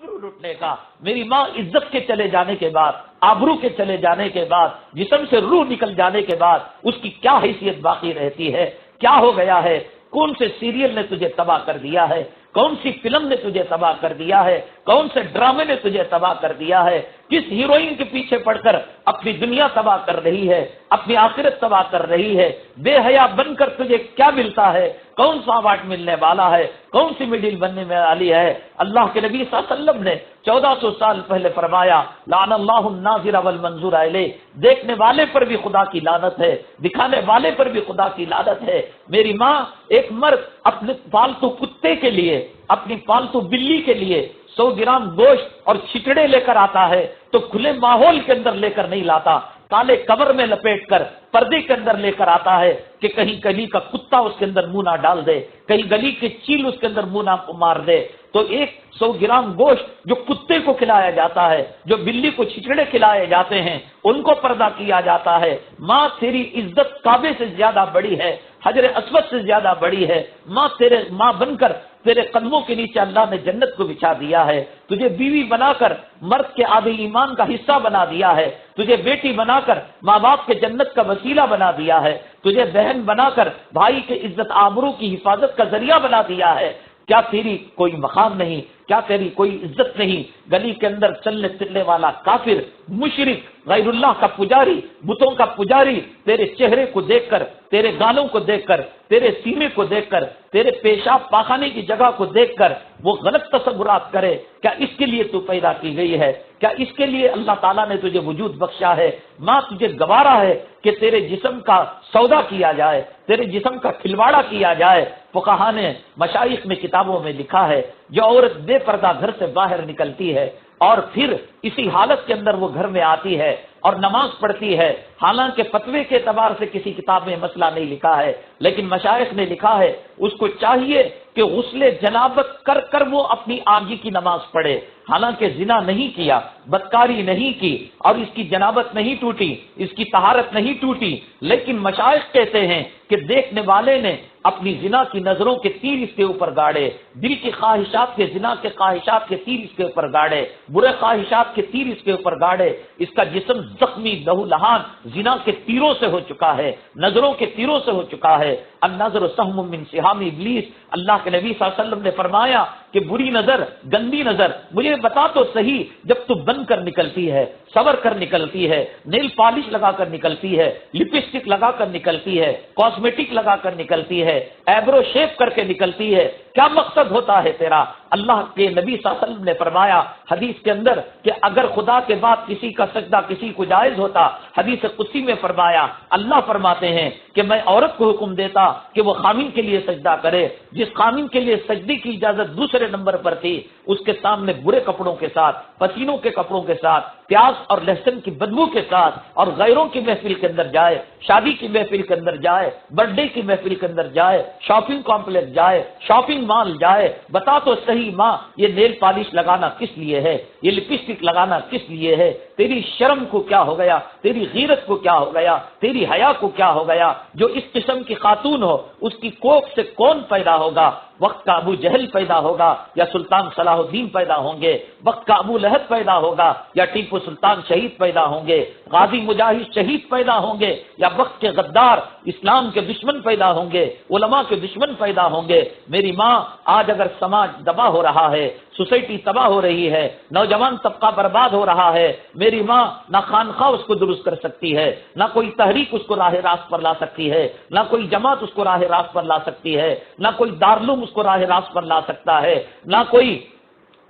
آبرو لٹنے کا، میری ماں عزت کے چلے جانے کے بعد، آبرو کے چلے جانے کے بعد، جسم سے روح نکل جانے کے بعد اس کی کیا حیثیت باقی رہتی ہے؟ کیا ہو گیا ہے؟ کون سے سیریل نے تجھے تباہ کر دیا ہے؟ کون سی فلم نے تجھے تباہ کر دیا ہے؟ کون سے ڈرامے نے تجھے تباہ کر دیا ہے؟ کس ہیروئن کے پیچھے پڑ کر اپنی دنیا تباہ کر رہی ہے، اپنی آخرت تباہ کر رہی ہے؟ بے حیا بن کر تجھے کیا ملتا ہے؟ کون سا اوارڈ ملنے والا ہے؟ کون سی میڈل بننے والی ہے؟ اللہ کے نبی صلی اللہ علیہ وسلم نے 1400 سال پہلے فرمایا لعن اللہ الناظر والمنظور الیہ، دیکھنے والے پر بھی خدا کی لعنت ہے، دکھانے والے پر بھی خدا کی لعنت ہے۔ میری ماں، ایک مرد اپنے پالتو کتے کے لیے، اپنی پالتو بلی کے لیے 100 گرام گوشت اور چھچڑے لے کر آتا ہے تو کھلے ماحول کے اندر لے کر نہیں لاتا، کالے کور میں لپیٹ کر پردے کے اندر لے کر آتا ہے کہ کہیں گلی کا کتا اس کے اندر منہ نہ ڈال دے، کہیں گلی کے چیل اس کے اندر منہ نہ مار دے۔ تو 100 گرام گوشت جو کتے کو کھلایا جاتا ہے، جو بلی کو چھچڑے کھلائے جاتے ہیں، ان کو پردہ کیا جاتا ہے۔ ماں، تیری عزت کعبے سے زیادہ بڑی ہے، حجر اسود سے زیادہ بڑی ہے۔ ماں، تیرے ماں بن کر تیرے قدموں کے نیچے اللہ نے جنت کو بچھا دیا ہے، تجھے بیوی بنا کر مرد کے آدھے ایمان کا حصہ بنا دیا ہے، تجھے بیٹی بنا کر ماں باپ کے جنت کا وسیلہ بنا دیا ہے، تجھے بہن بنا کر بھائی کے عزت آبرو کی حفاظت کا ذریعہ بنا دیا ہے۔ کیا تیری کوئی مقام نہیں؟ کیا تیری کوئی عزت نہیں؟ گلی کے اندر چلنے پھرنے والا کافر، مشرک، غیر اللہ کا پجاری، بتوں کا پجاری تیرے چہرے کو دیکھ کر، تیرے گالوں کو دیکھ کر، تیرے سینے کو دیکھ کر، تیرے پیشاب پاخانے کی جگہ کو دیکھ کر وہ غلط تصورات کرے، کیا اس کے لیے تو پیدا کی گئی ہے؟ کیا اس کے لیے اللہ تعالیٰ نے تجھے وجود بخشا ہے؟ ماں، تجھے گوارا ہے کہ تیرے جسم کا سودا کیا جائے، تیرے جسم کا کھلواڑا کیا جائے؟ فقہا نے، مشائخ میں، کتابوں میں لکھا ہے، جو عورت بے پردہ گھر سے باہر نکلتی ہے اور پھر اسی حالت کے اندر وہ گھر میں آتی ہے اور نماز پڑھتی ہے، حالانکہ فتوے کے اعتبار سے کسی کتاب میں مسئلہ نہیں لکھا ہے، لیکن مشائخ نے لکھا ہے اس کو چاہیے کہ غسل جنابت کر کر وہ اپنی آگے کی نماز پڑھے، حالانکہ زنا نہیں کیا، بدکاری نہیں کی اور اس کی جنابت نہیں ٹوٹی، اس کی طہارت نہیں ٹوٹی، لیکن مشائخ کہتے ہیں کہ دیکھنے والے نے اپنی زنا کی نظروں کے تیر اس کے اوپر گاڑے، دل کی خواہشات کے، زنا کے خواہشات کے تیر اس کے اوپر گاڑے، برے خواہشات کے تیر اس کے اوپر گاڑے، اس کا جسم زخمی لہو لہان زنا کے تیروں سے ہو چکا ہے، نظروں کے تیروں سے ہو چکا ہے۔ النظر سہم من سہام ابلیس، اللہ کے نبی صلی اللہ علیہ وسلم نے فرمایا کہ بری نظر، گندی نظر، مجھے بتا تو صحیح، جب تو بن کر نکلتی ہے، سور کر نکلتی ہے، نیل پالش لگا کر نکلتی ہے، لپسٹک لگا کر نکلتی ہے، کاسمیٹک لگا کر نکلتی ہے، ایبرو شیپ کر کے نکلتی ہے، کیا مقصد ہوتا ہے تیرا؟ اللہ کے نبی صلی اللہ علیہ وسلم نے فرمایا حدیث کے اندر کہ اگر خدا کے بعد کسی کا سجدہ کسی کو جائز ہوتا، حدیث قدسی میں فرمایا، اللہ فرماتے ہیں کہ میں عورت کو حکم دیتا کہ وہ خامن کے لیے سجدہ کرے، جس خامن کے لیے سجدے کی اجازت دوسرے نمبر پر تھی، اس کے سامنے برے کپڑوں کے ساتھ، پسینوں کے کپڑوں کے ساتھ، پیاز اور لہسن کی بدبو کے ساتھ اور غیروں کی محفل کے اندر جائے، شادی کی محفل کے اندر جائے، برتھ ڈے کی محفل کے اندر جائے، شاپنگ کمپلیکس جائے، شاپنگ مال جائے، بتا تو صحیح ماں، یہ نیل پالش لگانا کس لیے ہے؟ یہ لپسٹک لگانا کس لیے ہے؟ تیری شرم کو کیا ہو گیا؟ تیری غیرت کو کیا ہو گیا؟ تیری حیا کو کیا ہو گیا؟ جو اس قسم کی خاتون ہو اس کی کوکھ سے کون پیدا ہوگا؟ وقت کا ابو جہل پیدا ہوگا یا سلطان صلاح الدین پیدا ہوں گے؟ وقت کا ابو لہب پیدا ہوگا یا ٹیپو سلطان شہید پیدا ہوں گے؟ غازی مجاہد شہید پیدا ہوں گے یا وقت کے غدار اسلام کے دشمن پیدا ہوں گے، علماء کے دشمن پیدا ہوں گے؟ میری ماں، آج اگر سماج تباہ ہو رہا ہے، سوسائٹی تباہ ہو رہی ہے، نوجوان طبقہ برباد ہو رہا ہے، میری ماں، نہ خانخواہ اس کو درست کر سکتی ہے، نہ کوئی تحریک اس کو راہ راست پر لا سکتی ہے، نہ کوئی جماعت اس کو راہ راست پر لا سکتی ہے، نہ کوئی دارالعلوم اس کو راہ راست پر لا سکتا ہے، نہ کوئی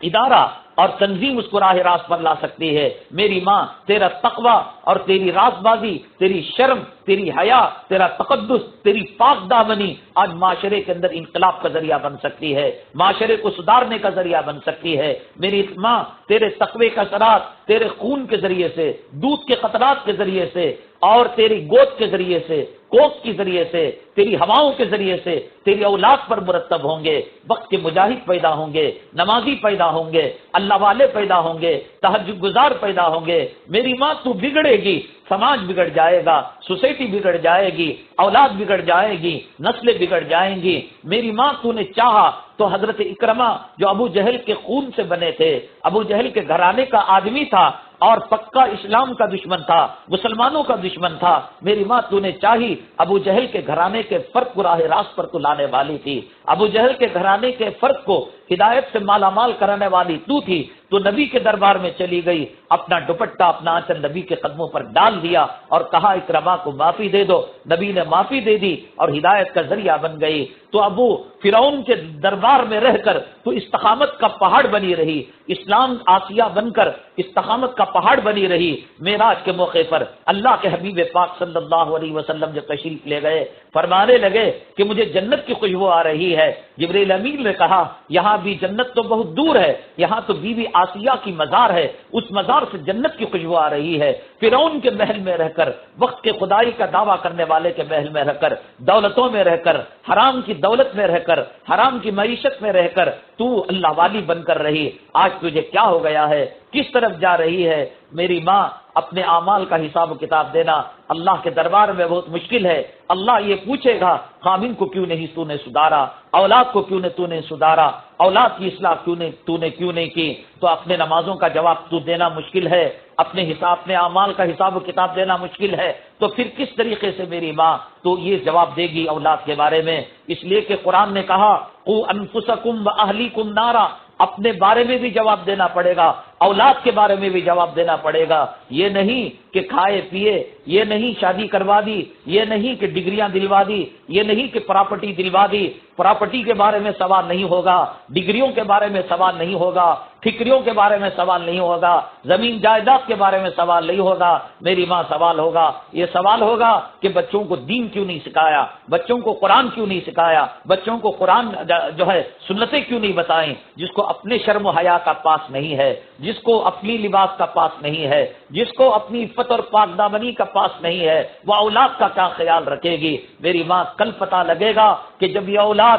ادارہ اور تنظیم اس کو راہ راست پر لا سکتی ہے۔ میری ماں، تیرا تقوی اور تیری راز بازی، تیری شرم، تیری حیا، تیرا تقدس، تیری پاک دامنی آج معاشرے کے اندر انقلاب کا ذریعہ بن سکتی ہے، معاشرے کو سدھارنے کا ذریعہ بن سکتی ہے۔ میری ماں، تیرے تقوی کا اثرات تیرے خون کے ذریعے سے، دودھ کے قطرات کے ذریعے سے اور تیری گود کے ذریعے سے، کوک کے ذریعے سے، تیری ہواؤں کے ذریعے سے تیری اولاد پر مرتب ہوں گے۔ وقت کے مجاہد پیدا ہوں گے، نمازی پیدا ہوں گے، اللہ والے پیدا ہوں گے، تہجد گزار پیدا ہوں گے۔ میری ماں تو بگڑے گی، سماج بگڑ جائے گا، سوسائٹی بگڑ جائے گی، اولاد بگڑ جائے گی، نسلیں بگڑ جائیں گی۔ میری ماں تو نے چاہا تو حضرت اکرمہ جو ابو جہل کے خون سے بنے تھے، ابو جہل کے گھرانے کا آدمی تھا اور پکا اسلام کا دشمن تھا، مسلمانوں کا دشمن تھا، میری ماں تو نے چاہی ابو جہل کے گھرانے کے فرد کو راہ راست پر تو لانے والی تھی، ابو جہل کے گھرانے کے فرد کو ہدایت سے مالا مال کرانے والی تو تھی۔ تو نبی کے دربار میں چلی گئی، اپنا دوپٹہ اپنا آنچل نبی کے قدموں پر ڈال دیا اور کہا اکرمہ کو معافی دے دو۔ نبی نے معافی دے دی اور ہدایت کا ذریعہ بن گئی۔ تو ابو فرعون کے دربار میں رہ کر تو استقامت کا پہاڑ بنی رہی، اسلام آسیہ بن کر استقامت کا پہاڑ بنی رہی۔ معراج کے موقع پر اللہ کے حبیب پاک صلی اللہ علیہ وسلم جب تشریف لے گئے، فرمانے لگے کہ مجھے جنت کی خوشبو آ رہی ہے۔ جبریل امین نے کہا یہاں بھی جنت تو بہت دور ہے، یہاں تو بی بی آسیہ کی مزار ہے، اس مزار سے جنت کی خوشبو آ رہی ہے۔ فرعون کے محل میں رہ کر، وقت کے خدائی کا دعویٰ کرنے والے کے محل میں رہ کر، دولتوں میں رہ کر، حرام کی دولت میں رہ کر، حرام کی معیشت میں رہ کر تو اللہ والی بن کر رہی، آج تجھے کیا ہو گیا ہے، کس طرف جا رہی ہے؟ میری ماں اپنے اعمال کا حساب و کتاب دینا اللہ کے دربار میں بہت مشکل ہے۔ اللہ یہ پوچھے گا خامن کو کیوں نہیں تو نے سدھارا، اولاد کو کیوں تو نے سدھارا، اولاد کی اصلاح تو نے کیوں نہیں کی؟ تو اپنے نمازوں کا جواب تو دینا مشکل ہے، اپنے اعمال کا حساب و کتاب دینا مشکل ہے، تو پھر کس طریقے سے میری ماں تو یہ جواب دے گی اولاد کے بارے میں؟ اس لیے کہ قرآن نے کہا قوا انفسکم واہلیکم نارا، اپنے بارے میں بھی جواب دینا پڑے گا، اولاد کے بارے میں بھی جواب دینا پڑے گا۔ یہ نہیں کہ کھائے پیے، یہ نہیں شادی کروا دی، یہ نہیں کہ ڈگریاں دلوا دی، یہ نہیں کہ پراپرٹی دلوا دی، پراپرٹی کے بارے میں سوال نہیں ہوگا، ڈگریوں کے بارے میں سوال نہیں ہوگا، ٹھکریوں کے بارے میں سوال نہیں ہوگا، زمین جائیداد کے بارے میں سوال نہیں ہوگا۔ میری ماں سوال ہوگا، یہ سوال ہوگا کہ بچوں کو دین کیوں نہیں سکھایا، بچوں کو قرآن کیوں نہیں سکھایا، بچوں کو قرآن جو ہے سنتیں کیوں نہیں بتائیں؟ جس کو اپنے شرم و حیا کا پاس نہیں ہے، جس کو اپنی لباس کا پاس نہیں ہے، جس کو اپنی عفت اور پاک دامنی کا پاس نہیں ہے، وہ اولاد کا کیا خیال رکھے گی؟ میری ماں کل پتہ لگے گا کہ جب یہ اولاد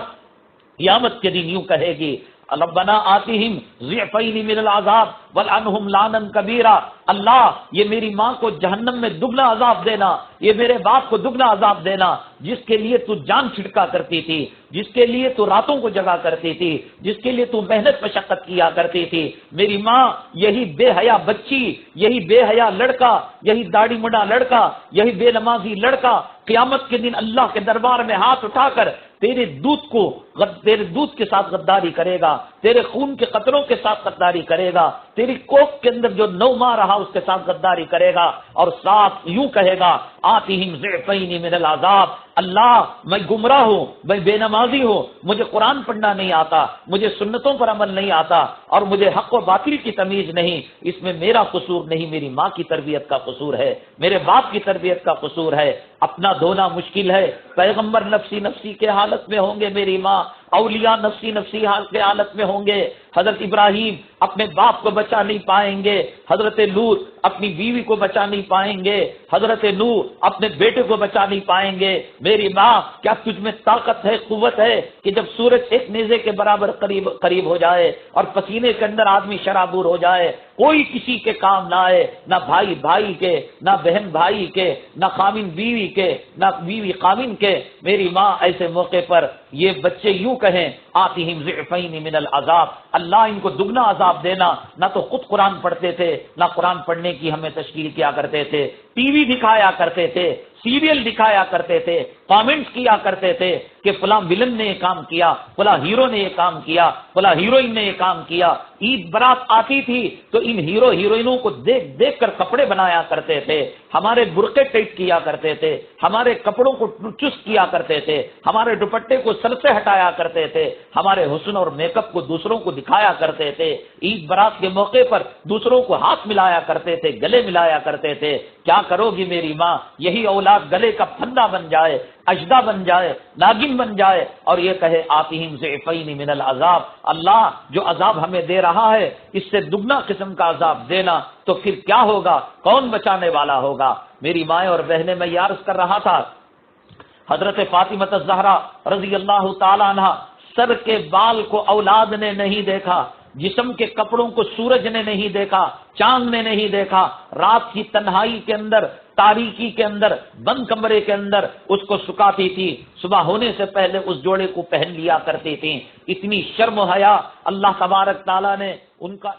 قیامت کے دن یوں کہے گی ربنا آتیہم ضعفین من العذاب والعنہم لانا کبیرا، اللہ یہ میری ماں کو جہنم میں دگنا عذاب دینا، یہ میرے باپ کو دگنا عذاب دینا، جس کے لیے تو جان چھڑکا کرتی تھی، جس کے لیے تو راتوں کو جگا کرتی تھی، جس کے لیے تو محنت مشقت کیا کرتی تھی۔ میری ماں یہی بے حیا بچی، یہی بے حیا لڑکا، یہی داڑھی مڈا لڑکا، یہی بے نمازی لڑکا قیامت کے دن اللہ کے دربار میں ہاتھ اٹھا کر تیرے دودھ کے ساتھ غداری کرے گا، تیرے خون کے قطروں کے ساتھ غداری کرے گا، تیری کوکھ کے اندر جو 9 ماہ رہا اس کے ساتھ غداری کرے گا، اور ساتھ یوں کہے گا آتیہم ضعفین من العذاب، اللہ میں گمراہ ہوں، میں بے نمازی ہوں، مجھے قرآن پڑھنا نہیں آتا، مجھے سنتوں پر عمل نہیں آتا، اور مجھے حق و باطل کی تمیز نہیں، اس میں میرا قصور نہیں، میری ماں کی تربیت کا قصور ہے، میرے باپ کی تربیت کا قصور ہے۔ اپنا دھونا مشکل ہے، پیغمبر نفسی نفسی کے حالت میں ہوں گے، میری ماں اولیاء نفسی نفسی حال کے حالت میں ہوں گے، حضرت ابراہیم اپنے باپ کو بچا نہیں پائیں گے، حضرت لوط اپنی بیوی کو بچا نہیں پائیں گے، حضرت نوح اپنے بیٹے کو بچا نہیں پائیں گے۔ میری ماں کیا تجھ میں طاقت ہے، قوت ہے کہ جب سورج ایک نیزے کے برابر قریب ہو جائے اور پسینے کے اندر آدمی شرابور ہو جائے، کوئی کسی کے کام نہ آئے، نہ بھائی کے، نہ بہن بھائی کے، نہ خامن بیوی کے، نہ بیوی خامن کے؟ میری ماں ایسے موقع پر یہ بچے یوں کہیں آتیہم ضعفین من العذاب، اللہ ان کو دگنا عذاب دینا۔ نہ تو خود قرآن پڑھتے تھے، نہ قرآن پڑھنے کی ہمیں تشکیل کیا کرتے تھے، ٹی وی دکھایا کرتے تھے، سیریل دکھایا کرتے تھے، کامنٹس کیا کرتے تھے کہ فلاں ویلن نے یہ کام کیا، فلاں ہیرو نے یہ کام کیا، فلاں ہیروئن نے یہ کام کیا۔ عید برات آتی تھی تو ان ہیرو ہیروئنوں کو دیکھ دیکھ کر کپڑے بنایا کرتے تھے، ہمارے برقعے ٹائٹ کیا کرتے تھے، ہمارے کپڑوں کو چست کیا کرتے تھے، ہمارے دوپٹے کو سر سے ہٹایا کرتے تھے، ہمارے حسن اور میک اپ کو دوسروں کو دکھایا کرتے تھے، عید برات کے موقع پر دوسروں کو ہاتھ ملایا کرتے تھے، گلے ملایا کرتے تھے۔ کیا کرو گی میری ماں؟ یہی اولاد گلے کا پھندا بن جائے، اجدا بن جائے، ناگن بن جائے، اور یہ کہے آتیہم ضعفین من العذاب، اللہ جو عذاب ہمیں دے رہا ہے اس سے دگنا قسم کا عذاب دینا، تو پھر کیا ہوگا؟ کون بچانے والا ہوگا؟ میری مائیں اور بہنیں، میں یہ عرض کر رہا تھا حضرت فاطمہ الزہرا رضی اللہ تعالی عنہ، سر کے بال کو اولاد نے نہیں دیکھا، جسم کے کپڑوں کو سورج نے نہیں دیکھا، چاند نے نہیں دیکھا، رات کی تنہائی کے اندر، تاریکی کے اندر، بند کمرے کے اندر اس کو سکھاتی تھی، صبح ہونے سے پہلے اس جوڑے کو پہن لیا کرتی تھی۔ اتنی شرم و حیا اللہ تبارک تعالیٰ نے ان کا